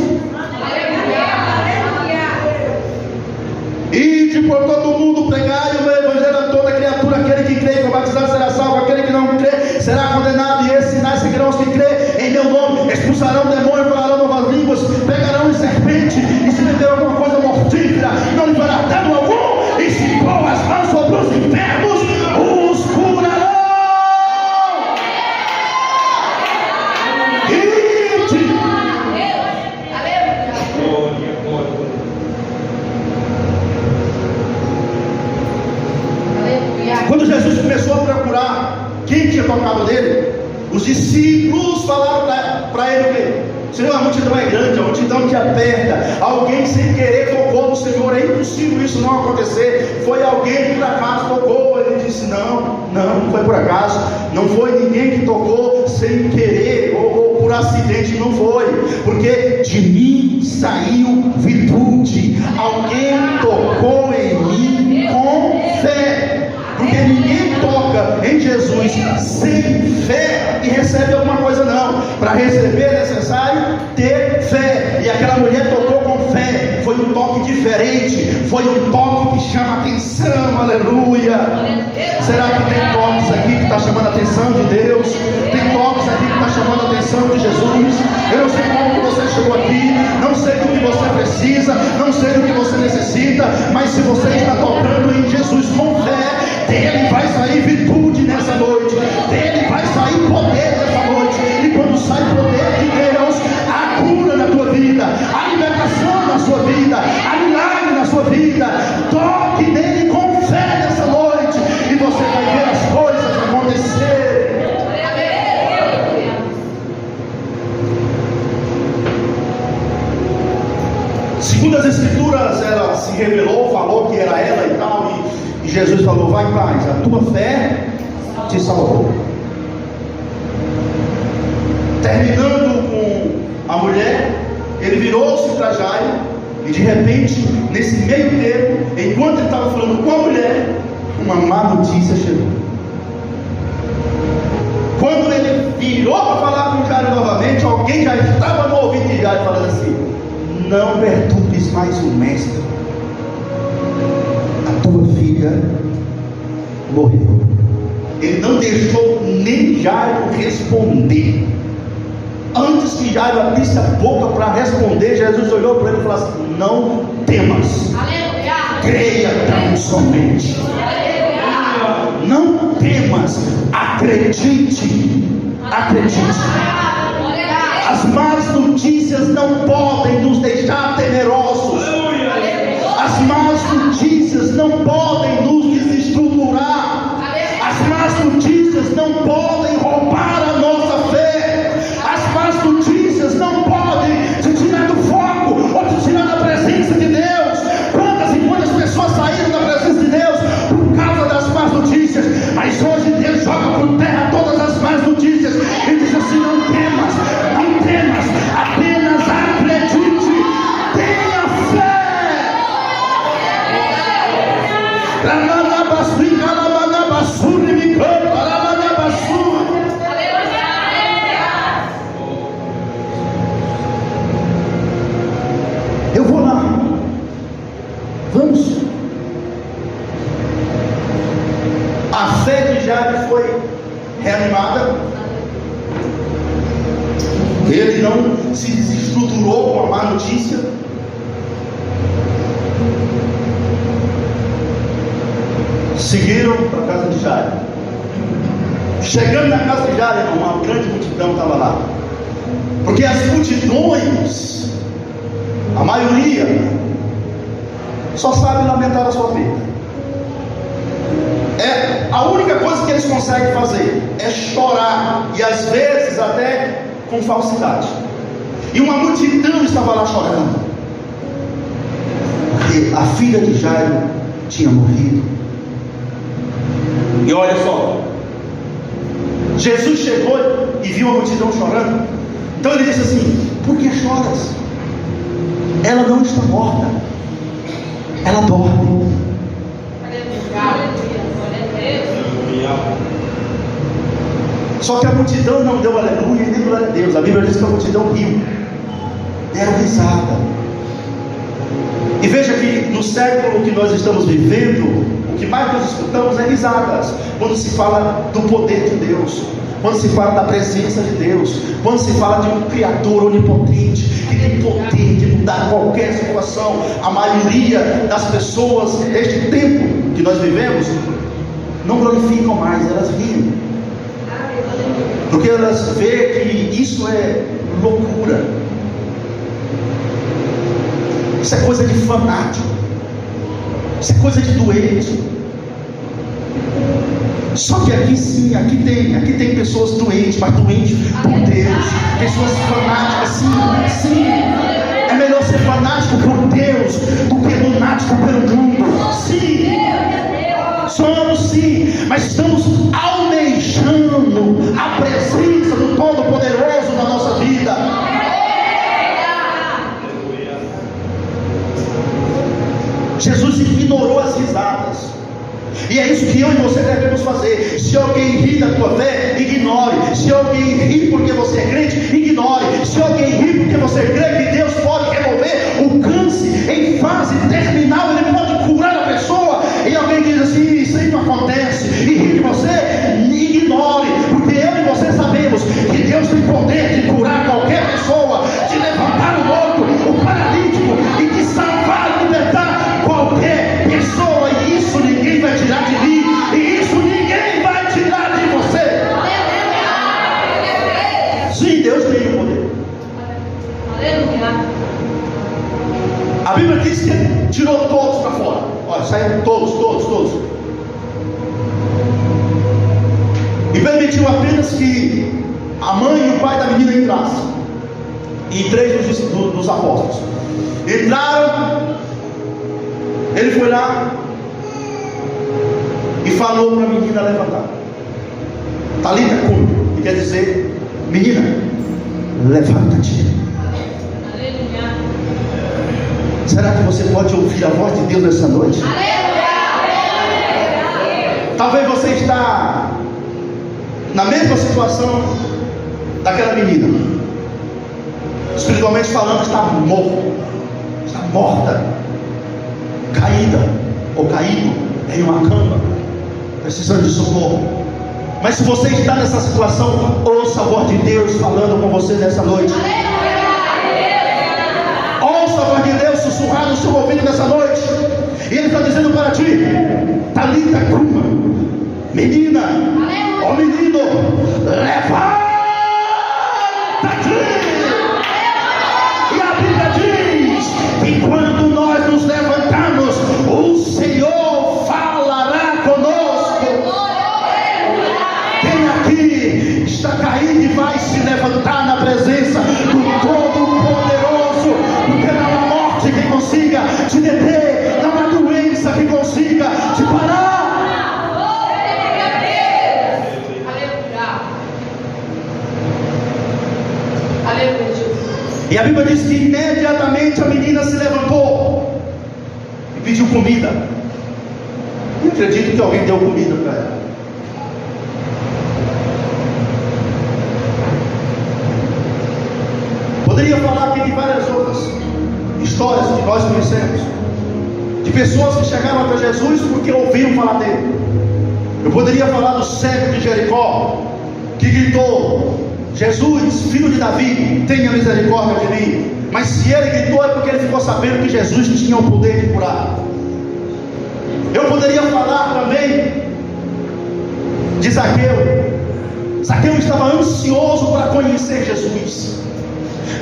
Ide por todo mundo, pregai o meu evangelho a toda criatura. Aquele que crê e for batizado será salvo, aquele que não crê será condenado. E esses sinais seguirão os que crê em meu nome: expulsarão demônio, falarão novas línguas, pegarão em serpente, e se beber alguma coisa mortífera não lhe fará dano algum, e se pôr as mãos sobre os enfermos os curarão. Quando Jesus começou a procurar quem tinha tocado nele, os discípulos falaram para ele o quê? Senhor, a multidão é grande, a multidão te aperta. Alguém sem querer tocou no Senhor. É impossível isso não acontecer. Foi alguém que por acaso tocou. Ele disse: não foi por acaso. Não foi ninguém que tocou sem querer ou por acidente. Não foi, porque de mim saiu virtude. Alguém tocou em mim com fé. Porque ninguém toca em Jesus sem fé e recebe alguma coisa, não. Para receber é necessário ter fé. E aquela mulher tocou com fé. Foi um toque diferente. Foi um toque que chama atenção. Aleluia. Será que tem toques aqui que está chamando a atenção de Deus? Tem toques aqui que está chamando a atenção de Jesus? Eu não sei como você chegou aqui, não sei do que você precisa, não sei do que você necessita, mas se você está tocando em Jesus com fé, dele vai sair virtude nessa noite, dele vai sair poder nessa noite. E quando sai poder de Deus, há cura na tua vida, há libertação na sua vida, há milagre na sua vida. Toque nele com fé nessa noite, e você vai ver as coisas acontecerem. Segundo as Escrituras, ela se revelou, falou que era ela e tal, e Jesus falou: vai em paz, a tua fé te salvou. Terminando com a mulher, ele virou-se para Jairo, e de repente, nesse meio tempo, enquanto ele estava falando com a mulher, uma má notícia chegou. Quando ele virou para falar com Jairo novamente, alguém já estava no ouvido de Jairo falando assim: não perturbes mais o mestre, a tua filha morreu. Ele não deixou nem Jairo responder. Antes que Jairo abrisse a boca para responder, Jesus olhou para ele e falou assim: não temas, creia tão somente. Não temas, acredite, acredite. As más notícias não podem nos deixar temerosos. As más notícias não podem nos desestruturar. As más notícias não podem roubar a nossa fé. As más notícias não podem te tirar do foco ou te tirar da presença de Deus. Quantas e quantas pessoas saíram da presença de Deus por causa das más notícias? Mas hoje Deus joga por terra todas as más notícias e diz assim: não temas, não temas, apenas acredite, tenha fé. Eu vou lá, vamos. A fé de Jairo foi reanimada. Ele não se desestruturou com a má notícia. Seguiram para a casa de Jairo. Chegando na casa de Jairo, uma grande multidão estava lá. Porque as multidões, a maioria, só sabem lamentar a sua perda. A única coisa que eles conseguem fazer é chorar, e às vezes até com falsidade. E uma multidão estava lá chorando, porque a filha de Jairo tinha morrido. E olha só, Jesus chegou e viu a multidão chorando. Então ele disse assim: por que choras? Ela não está morta, ela dorme. Só que a multidão não deu aleluia e nem glória a Deus. A Bíblia diz que a multidão riu, deram risada. E veja que no século que nós estamos vivendo, o que mais nós escutamos é risadas quando se fala do poder de Deus, quando se fala da presença de Deus, quando se fala de um Criador onipotente que tem poder de mudar qualquer situação. A maioria das pessoas deste tempo que nós vivemos não glorificam mais, elas riem, porque elas veem que isso é loucura, isso é coisa de fanático, isso é coisa de doente. Só que aqui sim, aqui tem pessoas doentes, mas doentes por Deus, pessoas fanáticas. Sim, é melhor ser fanático por Deus do que lunático pelo mundo. Sim, somos sim, mas estamos almejando a presença do Todo-Poderoso na nossa vida. Jesus ignorou as risadas. E é isso que eu e você devemos fazer. Se alguém ri da tua fé, ignore. Se alguém ri porque você é crente, ignore. Se alguém ri porque você crê que Deus pode remover o câncer em fase terminal, Ele pode curar a pessoa, e alguém diz assim: isso aí não acontece, e ri de você, ignore. Porque eu e você sabemos que Deus tem poder de curar qualquer pessoa, de levantar o morto, o paralítico, e de salvar, libertar qualquer pessoa. E isso ninguém vai tirar de mim, e isso ninguém vai tirar de você. Sim, Deus tem o poder. A Bíblia diz que Ele tirou todos para fora. Olha, saíram todos. E permitiu apenas que a mãe e o pai da menina entrassem. E 3 dos apóstolos entraram. Ele foi lá e falou para a menina levantar. Talita cum, que quer dizer: menina, levanta-te. Será que você pode ouvir a voz de Deus nessa noite? Talvez você está na mesma situação daquela menina. Espiritualmente falando, está morto, está morta, caída ou caído em uma cama, precisando de socorro. Mas se você está nessa situação, ouça a voz de Deus falando com você nessa noite. Ouça a voz de Deus sussurrar no seu ouvido nessa noite. E Ele está dizendo para ti: Talita cuma, menina, ó menino, levanta-te. E a Bíblia diz que quando nós nos levantamos, o Senhor falará conosco. Quem aqui está caído e vai se levantar na presença do Todo-Poderoso? Porque não há morte que consiga te deter, não há doença que consiga te parar. E a Bíblia diz que imediatamente a menina se levantou e pediu comida. Eu acredito que alguém deu comida para ela. Poderia falar aqui de várias outras histórias que nós conhecemos, de pessoas que chegaram até Jesus porque ouviram falar dele. Eu poderia falar do cego de Jericó, que gritou: Jesus, filho de Davi, tenha misericórdia de mim. Mas se ele gritou, é porque ele ficou sabendo que Jesus tinha o poder de curar. Eu poderia falar também de Zaqueu. Zaqueu estava ansioso para conhecer Jesus.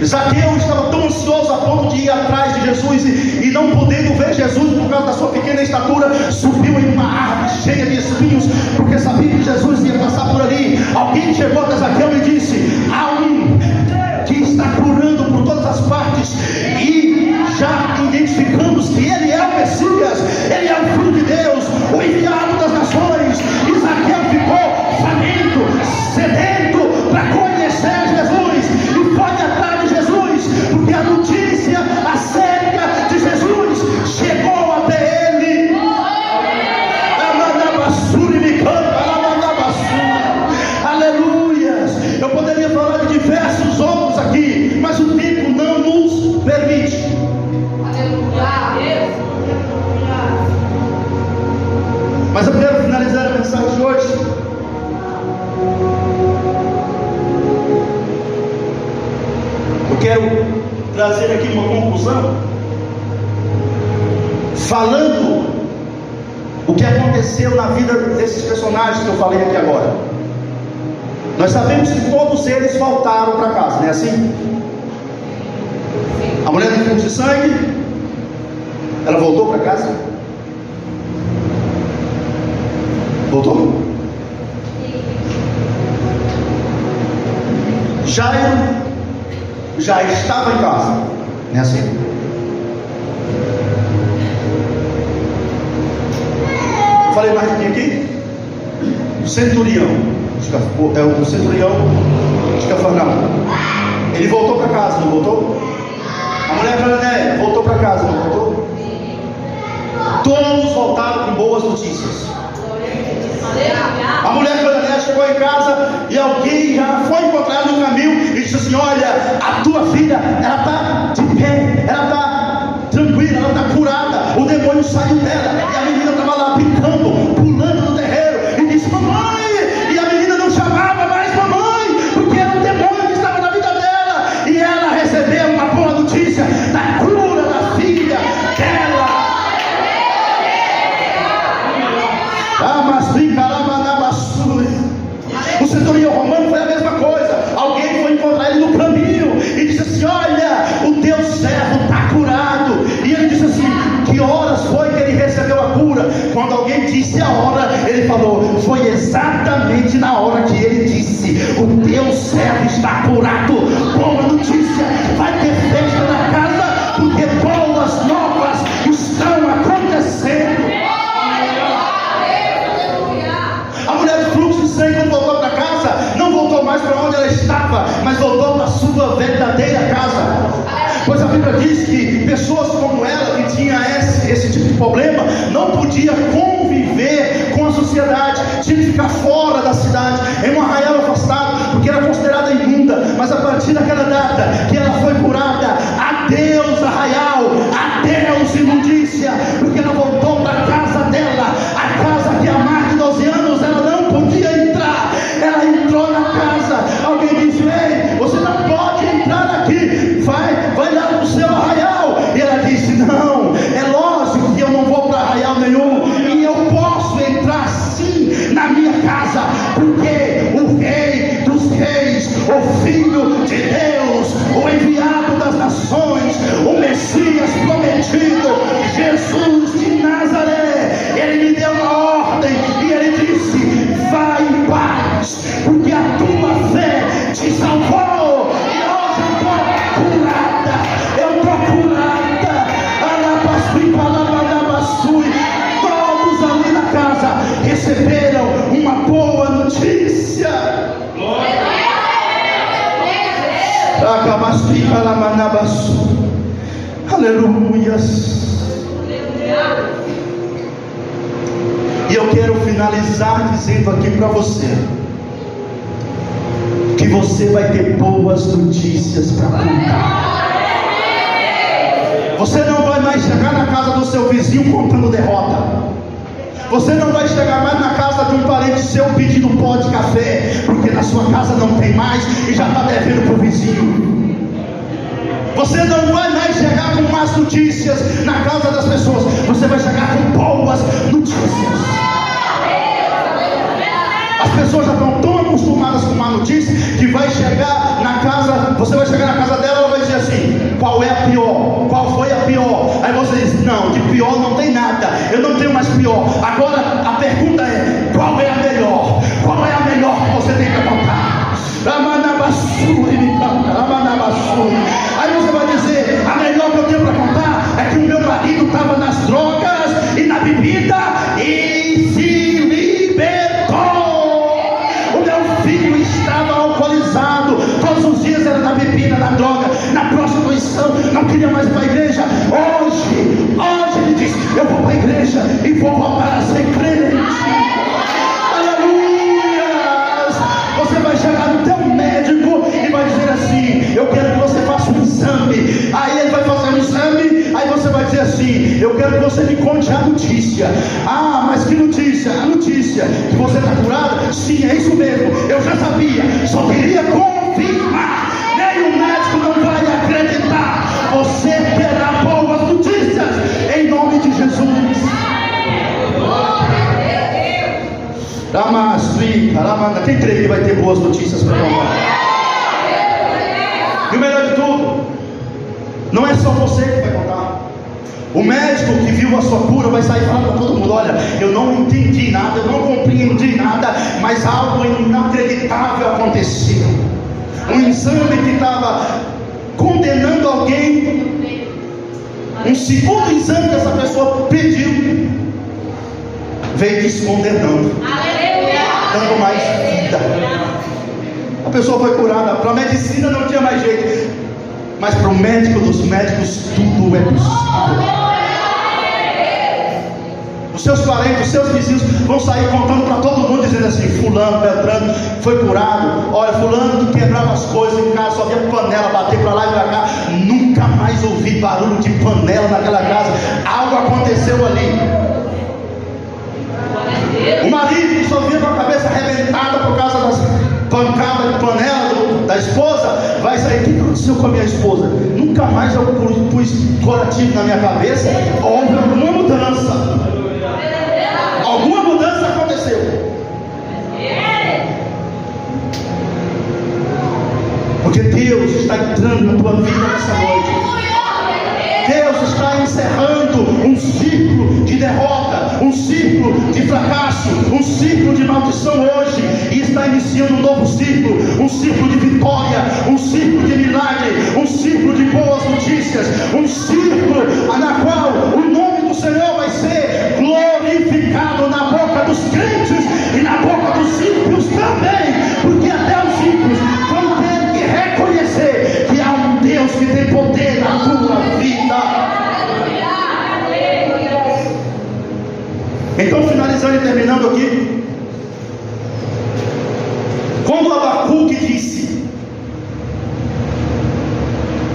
Zaqueu estava tão ansioso a ponto de ir atrás de Jesus e não podendo ver Jesus por causa da sua pequena estatura, subiu em uma árvore cheia de espinhos, porque sabia que Jesus ia passar por ali. Alguém chegou até Zaqueu e disse: há um que está curando por todas as partes, e já identificamos que ele é o Messias, ele é o Filho de Deus, o enviado das nações. E Zaqueu ficou faminto, sedento para conhecer Jesus, e foi atrás de Jesus, porque a notícia acerca de Jesus chegou até ele. Aleluias! Eu poderia falar de diversos outros aqui, mas o tempo não nos permite. Mas eu quero finalizar a mensagem de hoje eu quero trazer aqui uma conclusão, falando o que aconteceu na vida desses personagens que eu falei aqui agora. Nós sabemos que todos eles voltaram para casa, não é assim? A mulher do fluxo de sangue, ela voltou para casa? Voltou? Jairo já estava em casa, não é assim? Falei mais de quem aqui? O centurião, o centurião de Cafarnaum. Ele voltou para casa, não voltou? A mulher cananeia voltou para casa, não voltou? Todos voltaram com boas notícias. A mulher cananeia chegou em casa e alguém já foi encontrar no caminho e disse assim: olha, a tua filha, ela está de pé, ela está tranquila, ela está curada, o demônio saiu dela. E a menina estava lá brincando, pulando no terreiro, e disse: mamãe. E a menina não chamava mais mamãe, porque era um demônio que estava na vida dela. E ela recebeu uma boa notícia da cura da filha dela. O centurião romano foi a mesma coisa. Alguém foi encontrar ele no caminho e disse assim: olha, o teu servo está curado. E ele disse assim: que horas foi que ele recebeu a cura? Quando alguém disse a hora, ele falou: foi exatamente na hora que ele disse: o teu servo está curado. Boa notícia, vai ter festa na casa, porque boas novas estão acontecendo. A mulher do fluxo de sangue, quando voltou para casa, não voltou mais para onde ela estava, mas voltou para a sua verdadeira casa. Pois a Bíblia diz que pessoas como ela, que tinha esse tipo de problema, não podia conviver com a sociedade, tinha que ficar fora da cidade, em um arraial afastado, porque era considerada imunda. Mas a partir daquela data que ela foi curada, adeus arraial, adeus imundícia, porque ela voltou para a casa dela, a casa que há mais de 12 anos ela não podia entrar. Ela entrou na casa. Alguém disse: ei, você não pode entrar aqui, vai lá para o seu arraial. E ela disse: não, é lógico que eu não vou para arraial nenhum, e eu posso entrar sim na minha casa, porque o rei dos reis, o filho de Deus, o enviado das nações, o Messias prometido, Jesus de Nazaré, ele me deu uma ordem e ele disse: vai em paz, porque a tua fé te salvou. E hoje eu estou curada, eu estou curada. Todos ali na casa receberam uma boa notícia. Aleluias. E eu quero finalizar dizendo aqui para você que você vai ter boas notícias para contar. Você não vai mais chegar na casa do seu vizinho contando derrota. Você não vai chegar mais na casa de um parente seu pedindo um pó de café, porque na sua casa não tem mais e já está devendo para o vizinho. Você não vai mais chegar com más notícias na casa das pessoas. Você vai chegar com boas notícias. As pessoas já estão tão acostumadas com má notícia que vai chegar na casa, você vai chegar na casa dela, não, de pior não tem nada, eu não tenho mais pior. Agora a pergunta é: qual é a melhor? Qual é a melhor que você tem para contar? Aí você vai dizer: a melhor que eu tenho para contar é que o meu marido estava nas drogas e na bebida e se libertou. O meu filho estava alcoolizado, todos os dias era na bebida, na droga, na prostituição, não queria mais ir para a igreja. Hoje ele diz: eu vou para a igreja e vou voltar a ser crente. Aleluia! Você vai chegar no teu médico e vai dizer assim: eu quero que você faça um exame. Aí ele vai fazer um exame, aí você vai dizer assim: eu quero que você me conte a notícia. Ah, mas que notícia? A notícia que você está curado? Sim, é isso mesmo, eu já sabia, só queria confirmar. Nem o médico não vai acreditar. Você terá boas notícias em nome de Jesus. Quem crê que vai ter boas notícias para contar? E o melhor de tudo, não é só você que vai contar. O médico que viu a sua cura vai sair falando para todo mundo: olha, eu não entendi nada, eu não compreendi nada, mas algo inacreditável aconteceu. Um exame que estava condenando alguém, um segundo exame que essa pessoa pediu, veio descondenando, dando mais vida. A pessoa foi curada. Para a medicina não tinha mais jeito, mas para o médico dos médicos tudo é possível. Os seus parentes, os seus vizinhos vão sair contando para todo mundo, dizendo assim: fulano, Beltrano foi curado. Olha, fulano que quebrava as coisas em casa, só via panela bater para lá e para cá, nunca mais ouvi barulho de panela naquela casa. Algo aconteceu ali. O marido que só via com a cabeça arrebentada por causa das pancadas de panela da esposa, vai sair: o que aconteceu com a minha esposa? Nunca mais eu pus corativo na minha cabeça. Houve alguma mudança. Alguma mudança aconteceu. Porque Deus está entrando na tua vida nessa noite. Deus está encerrando um ciclo de derrota, um ciclo de fracasso, um ciclo de maldição hoje, e está iniciando um novo ciclo, um ciclo de vitória, um ciclo de milagre, um ciclo de boas notícias, um ciclo na qual o nome do Senhor vai ser glorificado na boca dos crentes e na boca dos ímpios também, porque até os ímpios vão ter que reconhecer que há um Deus que tem poder na tua vida. Então, finalizando e terminando aqui, quando Abacuque disse: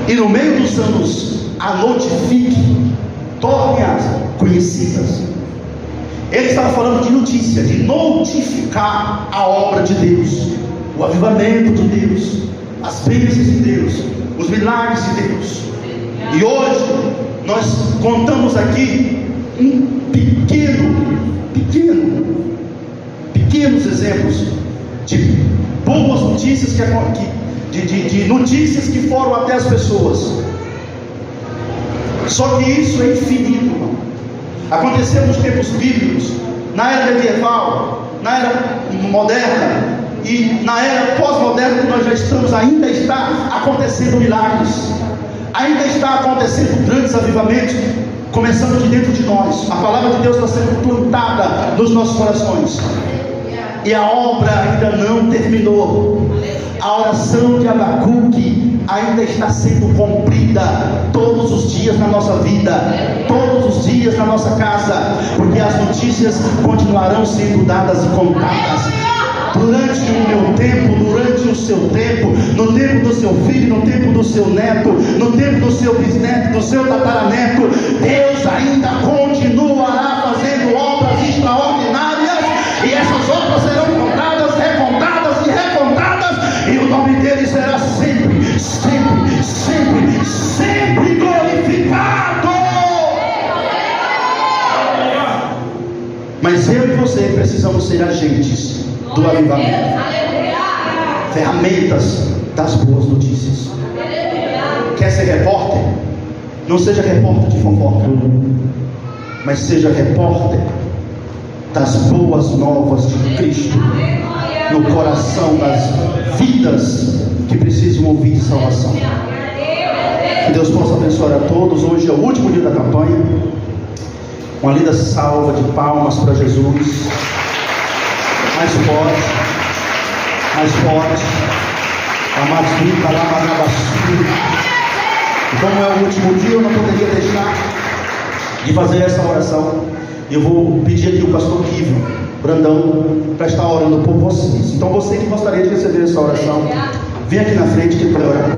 e no meio dos anos a notifique, torne-as conhecidas, ele estava falando de notícia, de notificar a obra de Deus, o avivamento de Deus, as bênçãos de Deus, os milagres de Deus. E hoje nós contamos aqui pequenos exemplos de boas notícias de notícias que foram até as pessoas. Só que isso é infinito. Aconteceu nos tempos bíblicos, na era medieval, na era moderna e na era pós-moderna que nós já estamos. Ainda está acontecendo milagres, ainda está acontecendo grandes avivamentos, começando de dentro de nós. A palavra de Deus está sendo plantada nos nossos corações, e a obra ainda não terminou. A oração de Abacuque ainda está sendo cumprida todos os dias na nossa vida, todos os dias na nossa casa, porque as notícias continuarão sendo dadas e contadas. Durante o meu tempo, durante o seu tempo, no tempo do seu filho, no tempo do seu neto, no tempo do seu bisneto, do seu tataraneto, Deus ainda continuará fazendo obras extraordinárias, e essas obras serão contadas, recontadas e recontadas, e o nome dele será sempre, sempre, sempre, sempre glorificado. Mas eu e você precisamos ser agentes do avivamento, ferramentas das boas notícias. Quer ser repórter? Não seja repórter de fofoca, mas seja repórter das boas novas de Cristo no coração das vidas que precisam ouvir de salvação. Que Deus possa abençoar a todos. Hoje é o último dia da campanha. Uma linda salva de palmas para Jesus. Mais forte, mais forte. Amados, e como é o último dia, eu não poderia deixar de fazer essa oração. Eu vou pedir aqui o pastor Kívio Brandão para estar orando por vocês. Então você que gostaria de receber essa oração, vem aqui na frente que eu quero orar.